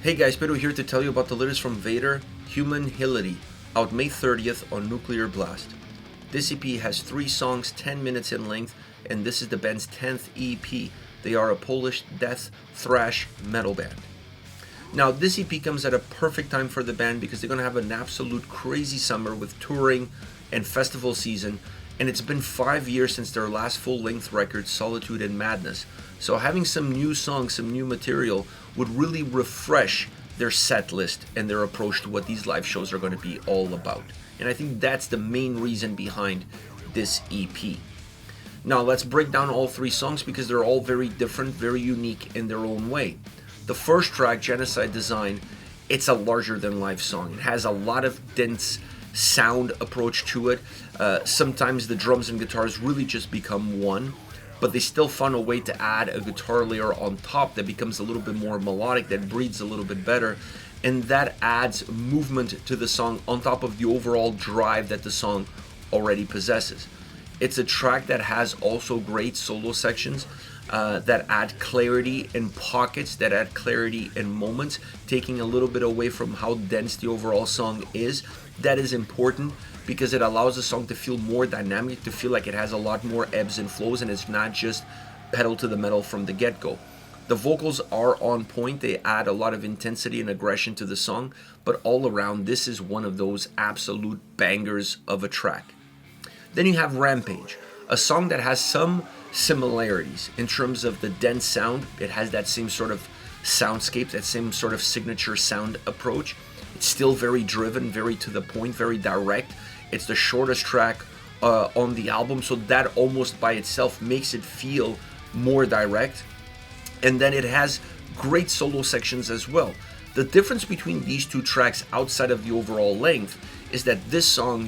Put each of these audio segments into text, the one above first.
Hey guys, Pedro here to tell you about the latest from Vader, Humanihility, out May 30th on Nuclear Blast. This EP has 3 songs, 10 minutes in length, and this is the band's 10th EP. They are a Polish death thrash metal band. Now, this EP comes at a perfect time for the band because they're going to have an absolute crazy summer with touring and festival season, and it's been 5 years since their last full-length record, Solitude and Madness. So having some new songs, some new material would really refresh their set list and their approach to what these live shows are going to be all about. And I think that's the main reason behind this EP. Now let's break down all 3 songs because they're all very different, very unique in their own way. The first track, Genocide Design, it's a larger than life song. It has a lot of dense sound approach to it. Sometimes the drums and guitars really just become one, but they still found a way to add a guitar layer on top that becomes a little bit more melodic, that breathes a little bit better, and that adds movement to the song on top of the overall drive that the song already possesses. It's a track that has also great solo sections that add clarity in pockets, that add clarity in moments, taking a little bit away from how dense the overall song is. That is important because it allows the song to feel more dynamic, to feel like it has a lot more ebbs and flows, and it's not just pedal to the metal from the get-go. The vocals are on point, they add a lot of intensity and aggression to the song, but all around, this is one of those absolute bangers of a track. Then you have Rampage, a song that has some similarities in terms of the dense sound. It has that same sort of soundscape, that same sort of signature sound approach. It's still very driven, very to the point, very direct. It's the shortest track on the album, so that almost by itself makes it feel more direct. And then it has great solo sections as well. The difference between these 2 tracks outside of the overall length is that this song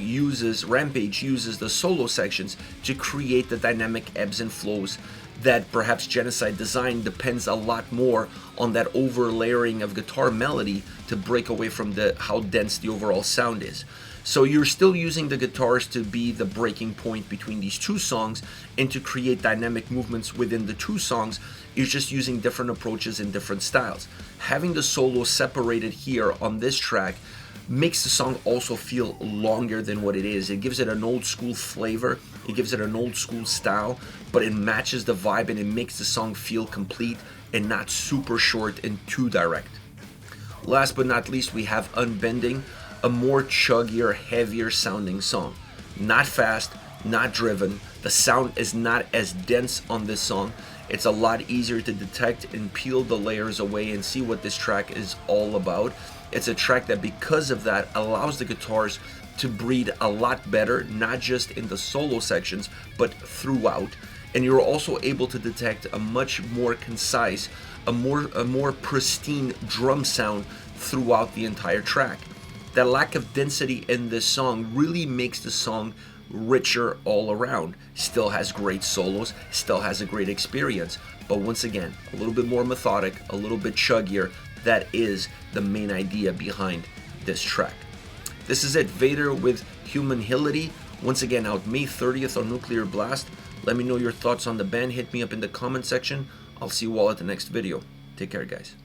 Rampage uses the solo sections to create the dynamic ebbs and flows that perhaps Genocide Design depends a lot more on that overlayering of guitar melody to break away from how dense the overall sound is. So you're still using the guitars to be the breaking point between these 2 songs and to create dynamic movements within the 2 songs. You're just using different approaches and different styles. Having the solo separated here on this track makes the song also feel longer than what it is. It gives it an old school flavor, it gives it an old school style, but it matches the vibe and it makes the song feel complete and not super short and too direct. Last but not least, we have Unbending, a more chuggier, heavier sounding song. Not fast, not driven. The sound is not as dense on this song. It's a lot easier to detect and peel the layers away and see what this track is all about. It's a track that, because of that, allows the guitars to breathe a lot better, not just in the solo sections, but throughout. And you're also able to detect a much more concise, a more pristine drum sound throughout the entire track. That lack of density in this song really makes the song richer all around. Still has great solos, still has a great experience, but once again, a little bit more methodic, a little bit chuggier. That is the main idea behind this track. This is it, Vader with Humanihility, once again out May 30th on Nuclear Blast. Let me know your thoughts on the band, hit me up in the comment section. I'll see you all at the next video. Take care, guys.